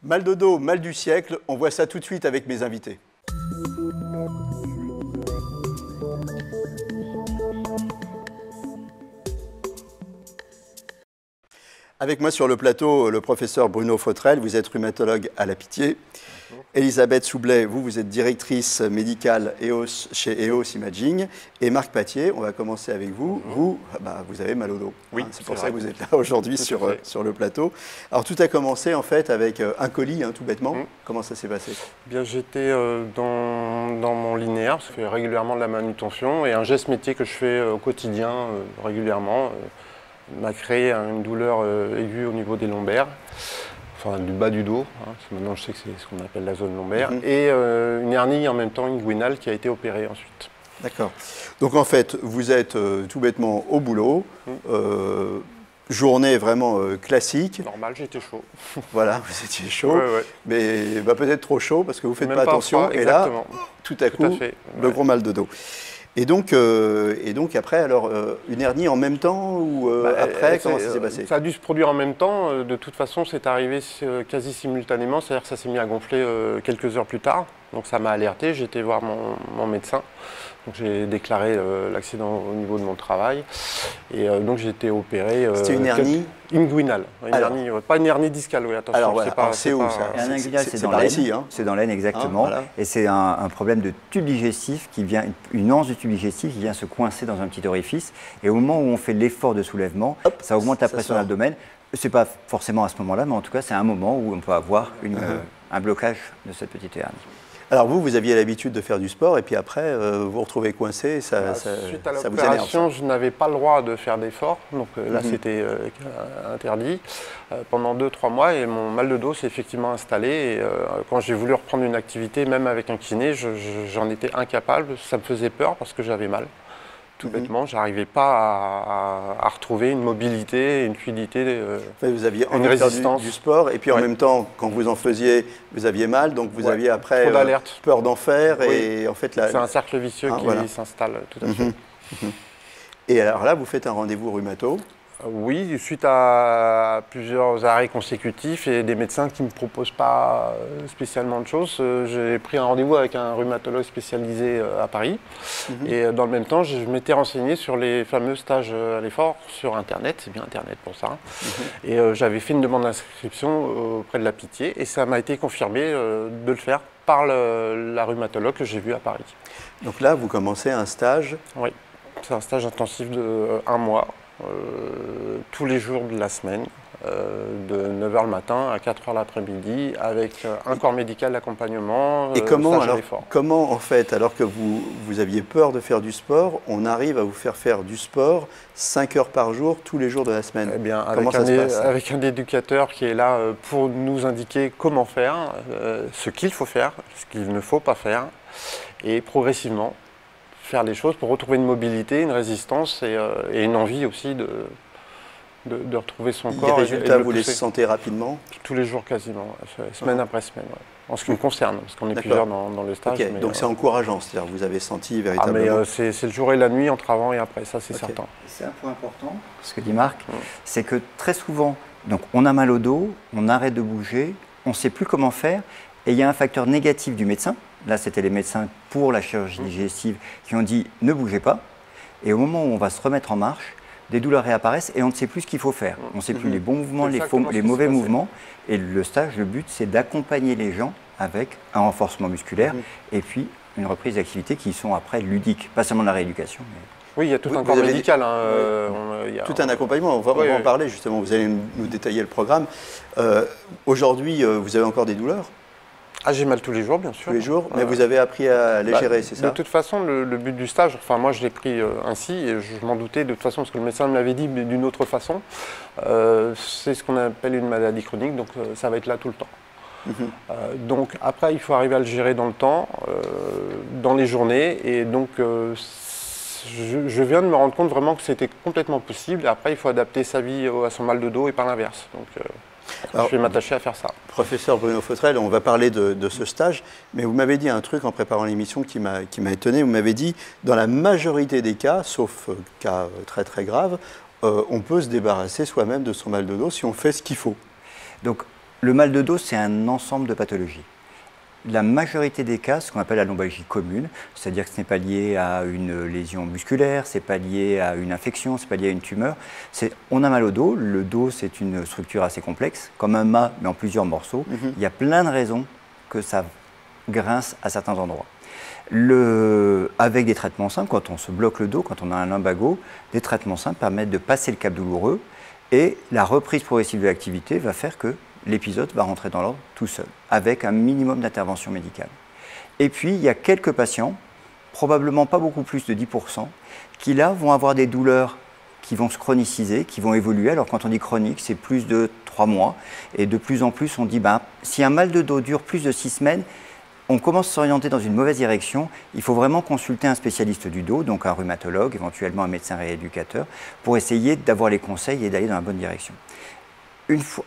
Mal de dos, mal du siècle, on voit ça tout de suite avec mes invités. Avec moi sur le plateau, le professeur Bruno Fautrel, vous êtes rhumatologue à la Pitié. Elisabeth Soublet, vous êtes directrice médicale EOS chez EOS Imaging. Et Marc Patier, on va commencer avec vous. Vous avez mal au dos. Oui, c'est pour ça que vous êtes là aujourd'hui sur le plateau. Alors tout a commencé en fait avec un colis, tout bêtement. Comment ça s'est passé? Bien, j'étais dans mon linéaire, je fais régulièrement de la manutention et un geste métier que je fais au quotidien régulièrement m'a créé une douleur aiguë au niveau des lombaires. Enfin, du bas du dos, parce que maintenant je sais que c'est ce qu'on appelle la zone lombaire, et une hernie en même temps inguinale qui a été opérée ensuite. D'accord. Donc en fait, vous êtes tout bêtement au boulot, journée vraiment classique. Normal, j'étais chaud. Voilà, vous étiez chaud, mais peut-être trop chaud parce que vous ne faites pas attention, froid, et là, tout à coup, le gros mal de dos. Et donc après, alors, une hernie en même temps ou après, comment ça s'est passé? Ça a dû se produire en même temps. De toute façon, c'est arrivé quasi simultanément. C'est-à-dire que ça s'est mis à gonfler quelques heures plus tard. Donc ça m'a alerté. J'ai été voir mon médecin. Donc j'ai déclaré l'accident au niveau de mon travail. Et donc j'ai été opéré. C'était une hernie inguinale. Pas une hernie discale, oui, attention. Alors voilà, c'est où ça? Un inguinal, c'est dans l'aine. C'est dans l'aine, exactement. Voilà. Et c'est un problème de tube digestif qui vient, une anse du tube digestif qui vient se coincer dans un petit orifice. Et au moment où on fait l'effort de soulèvement, ça augmente la pression de l'abdomen. Ce n'est pas forcément à ce moment-là, mais en tout cas, c'est un moment où on peut avoir un blocage de cette petite hernie. Alors vous aviez l'habitude de faire du sport et puis après, vous vous retrouvez coincé, suite à l'opération, je n'avais pas le droit de faire d'efforts, donc là c'était interdit pendant 2-3 mois et mon mal de dos s'est effectivement installé. Et, quand j'ai voulu reprendre une activité, même avec un kiné, j'en étais incapable, ça me faisait peur parce que j'avais mal. Tout bêtement, je n'arrivais pas à retrouver une mobilité, une fluidité, vous aviez une résistance. Du sport et puis en même temps, quand vous en faisiez, vous aviez mal, donc vous aviez après peur d'en faire. Et en fait, c'est un cercle vicieux qui s'installe tout à fait. Et alors là, vous faites un rendez-vous rhumato. Oui, suite à plusieurs arrêts consécutifs et des médecins qui ne me proposent pas spécialement de choses, j'ai pris un rendez-vous avec un rhumatologue spécialisé à Paris. Et dans le même temps, je m'étais renseigné sur les fameux stages à l'effort sur Internet, c'est bien Internet pour ça. Et j'avais fait une demande d'inscription auprès de la Pitié et ça m'a été confirmé de le faire par la rhumatologue que j'ai vue à Paris. Donc là, vous commencez un stage? Oui, c'est un stage intensif de 1 mois. Tous les jours de la semaine, de 9h le matin à 4h l'après-midi, avec un corps médical d'accompagnement. Et comment en fait, alors que vous aviez peur de faire du sport, on arrive à vous faire du sport 5 heures par jour, tous les jours de la semaine? Eh bien, avec un éducateur qui est là pour nous indiquer comment faire, ce qu'il faut faire, ce qu'il ne faut pas faire, et progressivement faire les choses pour retrouver une mobilité, une résistance et une envie aussi de retrouver son corps. Les résultats, vous les sentez rapidement? Tous les jours quasiment, semaine après semaine. En ce qui me concerne, parce qu'on est plusieurs dans le stage. Mais donc c'est encourageant, c'est-à-dire vous avez senti véritablement... c'est le jour et la nuit entre avant et après, ça c'est certain. C'est un point important, ce que dit Marc, c'est que très souvent, donc on a mal au dos, on arrête de bouger, on ne sait plus comment faire, et il y a un facteur négatif du médecin. Là, c'était les médecins pour la chirurgie digestive qui ont dit « ne bougez pas ». Et au moment où on va se remettre en marche, des douleurs réapparaissent et on ne sait plus ce qu'il faut faire. On ne sait plus les bons mouvements, les mauvais mouvements. Et le stage, le but, c'est d'accompagner les gens avec un renforcement musculaire et puis une reprise d'activité qui sont après ludiques, pas seulement de la rééducation. Mais... Oui, il y a tout un corps médical. Tout un accompagnement, on va en parler justement, vous allez nous détailler le programme. Aujourd'hui, vous avez encore des douleurs? Ah, j'ai mal tous les jours, bien sûr. Tous les jours, mais vous avez appris à les gérer, c'est ça? De toute façon, le but du stage, enfin moi je l'ai pris ainsi, et je m'en doutais de toute façon, parce que le médecin me l'avait dit, mais d'une autre façon. C'est ce qu'on appelle une maladie chronique, donc ça va être là tout le temps. Donc après, il faut arriver à le gérer dans le temps, dans les journées, et donc je viens de me rendre compte vraiment que c'était complètement possible, et après il faut adapter sa vie à son mal de dos et pas l'inverse. Donc, alors, je vais m'attacher à faire ça. Professeur Bruno Fautrel, on va parler de ce stage, mais vous m'avez dit un truc en préparant l'émission qui m'a étonné. Vous m'avez dit, dans la majorité des cas, sauf cas très très graves, on peut se débarrasser soi-même de son mal de dos si on fait ce qu'il faut. Donc, Le mal de dos, c'est un ensemble de pathologies. La majorité des cas, ce qu'on appelle la lombalgie commune, c'est-à-dire que ce n'est pas lié à une lésion musculaire, ce n'est pas lié à une infection, ce n'est pas lié à une tumeur. On a mal au dos. Le dos, c'est une structure assez complexe, comme un mât, mais en plusieurs morceaux. Il y a plein de raisons que ça grince à certains endroits. Avec des traitements simples, quand on se bloque le dos, quand on a un lumbago, des traitements simples permettent de passer le cap douloureux et la reprise progressive de l'activité va faire que l'épisode va rentrer dans l'ordre tout seul, avec un minimum d'intervention médicale. Et puis, il y a quelques patients, probablement pas beaucoup plus de 10%, qui là vont avoir des douleurs qui vont se chroniciser, qui vont évoluer. Alors quand on dit chronique, c'est plus de 3 mois. Et de plus en plus, on dit, si un mal de dos dure plus de 6 semaines, on commence à s'orienter dans une mauvaise direction. Il faut vraiment consulter un spécialiste du dos, donc un rhumatologue, éventuellement un médecin rééducateur, pour essayer d'avoir les conseils et d'aller dans la bonne direction.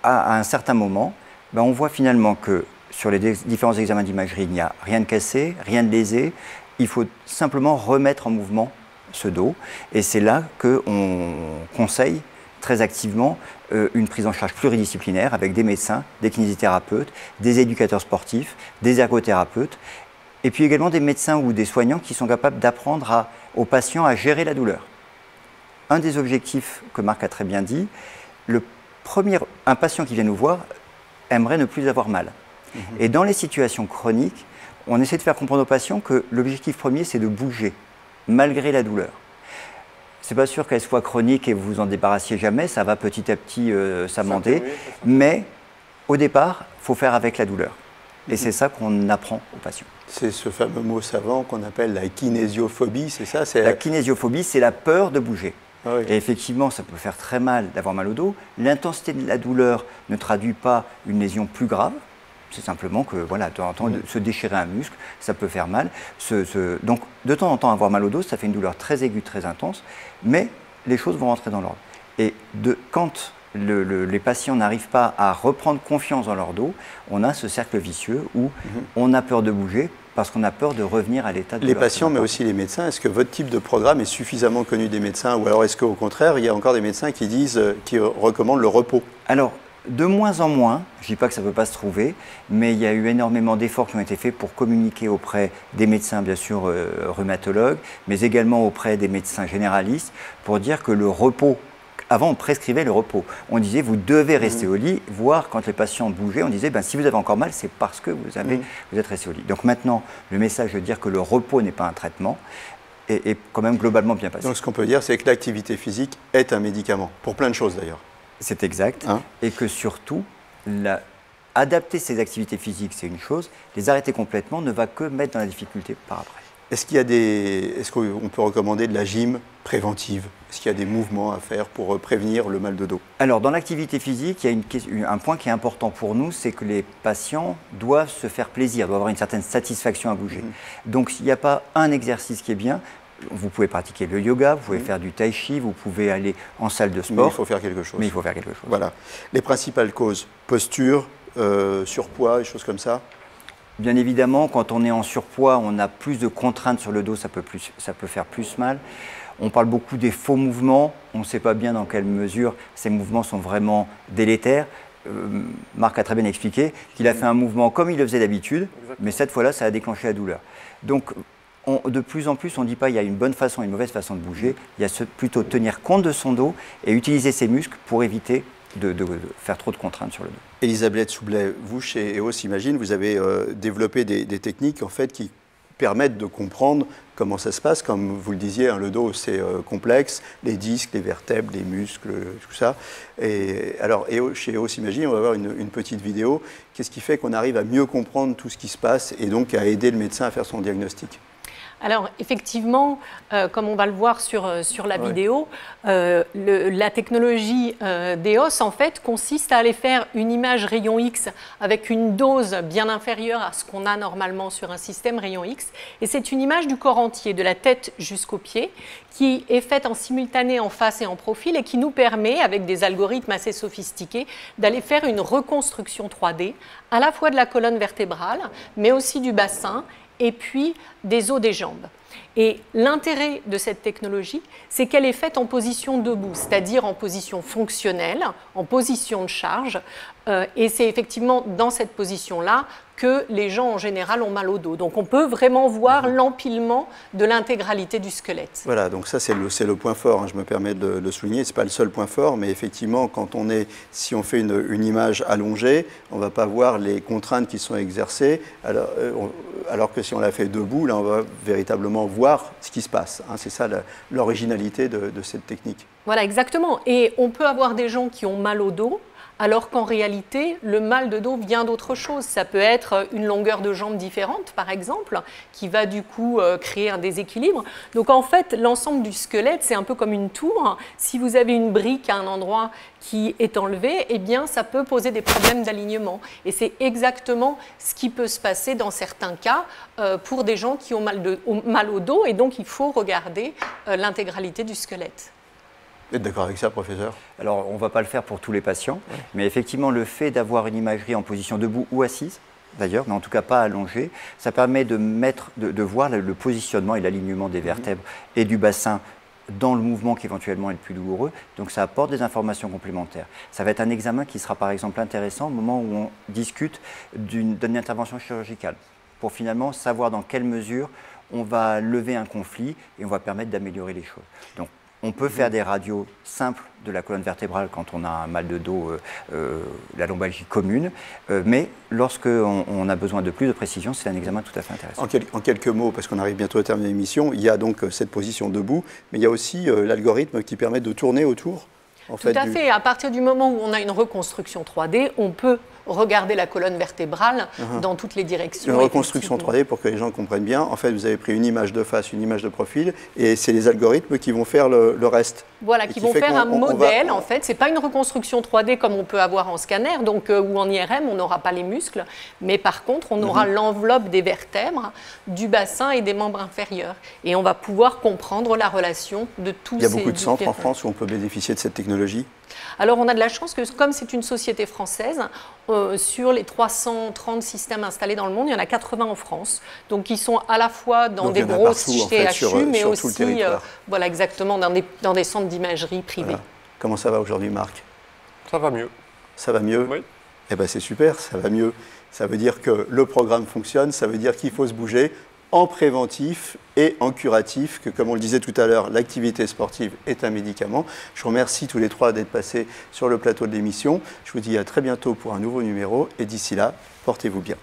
À un certain moment, on voit finalement que sur les différents examens d'imagerie, il n'y a rien de cassé, rien de lésé. Il faut simplement remettre en mouvement ce dos. Et c'est là qu'on conseille très activement une prise en charge pluridisciplinaire avec des médecins, des kinésithérapeutes, des éducateurs sportifs, des ergothérapeutes, et puis également des médecins ou des soignants qui sont capables d'apprendre aux patients à gérer la douleur. Un des objectifs que Marc a très bien dit, un patient qui vient nous voir aimerait ne plus avoir mal. Et dans les situations chroniques, on essaie de faire comprendre aux patients que l'objectif premier, c'est de bouger, malgré la douleur. C'est pas sûr qu'elle soit chronique et vous vous en débarrassiez jamais, ça va petit à petit s'amender, mais au départ, il faut faire avec la douleur. Et c'est ça qu'on apprend aux patients. C'est ce fameux mot savant qu'on appelle la kinésiophobie, c'est ça? La kinésiophobie, c'est la peur de bouger. Ah oui. Et effectivement, ça peut faire très mal d'avoir mal au dos. L'intensité de la douleur ne traduit pas une lésion plus grave. C'est simplement que, voilà, de temps en temps, se déchirer un muscle, ça peut faire mal. Donc, de temps en temps, avoir mal au dos, ça fait une douleur très aiguë, très intense, mais les choses vont rentrer dans l'ordre. Et quand les patients n'arrivent pas à reprendre confiance dans leur dos, on a ce cercle vicieux où on a peur de bouger, parce qu'on a peur de revenir à l'état de les patients, mais aussi les médecins. Est-ce que votre type de programme est suffisamment connu des médecins, ou alors est-ce qu'au contraire, il y a encore des médecins qui recommandent le repos? Alors, de moins en moins, je ne dis pas que ça ne peut pas se trouver, mais il y a eu énormément d'efforts qui ont été faits pour communiquer auprès des médecins, bien sûr, rhumatologues, mais également auprès des médecins généralistes, pour dire que le repos, avant on prescrivait le repos, on disait vous devez rester au lit, voire quand les patients bougeaient, on disait si vous avez encore mal, c'est parce que vous êtes resté au lit. Donc maintenant, le message de dire que le repos n'est pas un traitement est quand même globalement bien passé. Donc ce qu'on peut dire, c'est que l'activité physique est un médicament, pour plein de choses d'ailleurs. C'est exact, et que surtout, adapter ses activités physiques, c'est une chose, les arrêter complètement ne va que mettre dans la difficulté par après. Est-ce qu'on peut recommander de la gym préventive? Est-ce qu'il y a des mouvements à faire pour prévenir le mal de dos? Alors, dans l'activité physique, il y a un point qui est important pour nous, c'est que les patients doivent se faire plaisir, doivent avoir une certaine satisfaction à bouger. Donc, s'il n'y a pas un exercice qui est bien, vous pouvez pratiquer le yoga, vous pouvez faire du tai chi, vous pouvez aller en salle de sport. Mais il faut faire quelque chose. Mais il faut faire quelque chose. Voilà. Les principales causes, posture, surpoids, des choses comme ça? Bien évidemment, quand on est en surpoids, on a plus de contraintes sur le dos, ça peut faire plus mal. On parle beaucoup des faux mouvements, on ne sait pas bien dans quelle mesure ces mouvements sont vraiment délétères. Marc a très bien expliqué qu'il a fait un mouvement comme il le faisait d'habitude, mais cette fois-là, ça a déclenché la douleur. Donc, de plus en plus, on ne dit pas qu'il y a une bonne façon et une mauvaise façon de bouger, il y a plutôt tenir compte de son dos et utiliser ses muscles pour éviter de faire trop de contraintes sur le dos. Elisabeth Soublet, vous chez EOS Imagine, vous avez développé des techniques en fait, qui permettent de comprendre comment ça se passe. Comme vous le disiez, le dos c'est complexe, les disques, les vertèbres, les muscles, tout ça. Et alors chez EOS Imagine, on va voir une petite vidéo. Qu'est-ce qui fait qu'on arrive à mieux comprendre tout ce qui se passe et donc à aider le médecin à faire son diagnostic? Alors effectivement, comme on va le voir sur la vidéo, la technologie d'EOS en fait consiste à aller faire une image rayon X avec une dose bien inférieure à ce qu'on a normalement sur un système rayon X. Et c'est une image du corps entier, de la tête jusqu'aux pieds, qui est faite en simultané en face et en profil et qui nous permet, avec des algorithmes assez sophistiqués, d'aller faire une reconstruction 3D à la fois de la colonne vertébrale, mais aussi du bassin et puis des os des jambes. Et l'intérêt de cette technologie, c'est qu'elle est faite en position debout, c'est-à-dire en position fonctionnelle, en position de charge. Et c'est effectivement dans cette position-là que les gens en général ont mal au dos. Donc on peut vraiment voir l'empilement de l'intégralité du squelette. Voilà, donc ça c'est le point fort, hein, je me permets de le souligner, ce n'est pas le seul point fort, mais effectivement si on fait une image allongée, on ne va pas voir les contraintes qui sont exercées, alors que si on la fait debout, là on va véritablement voir ce qui se passe. Hein, c'est ça l'originalité de cette technique. Voilà, exactement. Et on peut avoir des gens qui ont mal au dos, alors qu'en réalité, le mal de dos vient d'autre chose. Ça peut être une longueur de jambe différente, par exemple, qui va du coup créer un déséquilibre. Donc en fait, l'ensemble du squelette, c'est un peu comme une tour. Si vous avez une brique à un endroit qui est enlevée, eh bien, ça peut poser des problèmes d'alignement. Et c'est exactement ce qui peut se passer dans certains cas pour des gens qui ont mal au dos. Et donc, il faut regarder l'intégralité du squelette. Vous êtes d'accord avec ça, professeur? Alors, on ne va pas le faire pour tous les patients, mais effectivement, le fait d'avoir une imagerie en position debout ou assise, d'ailleurs, mais en tout cas pas allongée, ça permet de voir le positionnement et l'alignement des vertèbres et du bassin dans le mouvement qui éventuellement est le plus douloureux. Donc, ça apporte des informations complémentaires. Ça va être un examen qui sera par exemple intéressant au moment où on discute d'une intervention chirurgicale, pour finalement savoir dans quelle mesure on va lever un conflit et on va permettre d'améliorer les choses. Donc, on peut faire des radios simples de la colonne vertébrale quand on a un mal de dos, la lombalgie commune, mais lorsqu'on a besoin de plus de précision, c'est un examen tout à fait intéressant. En quelques mots, parce qu'on arrive bientôt à terminer l'émission, il y a donc cette position debout, mais il y a aussi l'algorithme qui permet de tourner autour. Tout à fait. À partir du moment où on a une reconstruction 3D, on peut regarder la colonne vertébrale dans toutes les directions. Une reconstruction 3D, pour que les gens comprennent bien, en fait, vous avez pris une image de face, une image de profil, et c'est les algorithmes qui vont faire le reste. Voilà, qui vont faire un modèle, en fait. Ce n'est pas une reconstruction 3D comme on peut avoir en scanner, donc, ou en IRM, on n'aura pas les muscles, mais par contre, on aura l'enveloppe des vertèbres, du bassin et des membres inférieurs. Et on va pouvoir comprendre la relation de tous ces... Il y a beaucoup de centres en France où on peut bénéficier de cette technologie? Alors, on a de la chance que, comme c'est une société française, sur les 330 systèmes installés dans le monde, il y en a 80 en France. Donc, ils sont à la fois dans des grosses CHU, mais aussi voilà, exactement, dans des centres d'imagerie privés. Voilà. Comment ça va aujourd'hui, Marc? Ça va mieux. Ça va mieux? Oui. Eh bien, c'est super, ça va mieux. Ça veut dire que le programme fonctionne, ça veut dire qu'il faut se bouger en préventif et en curatif, que comme on le disait tout à l'heure, l'activité sportive est un médicament. Je vous remercie tous les trois d'être passés sur le plateau de l'émission. Je vous dis à très bientôt pour un nouveau numéro et d'ici là, portez-vous bien.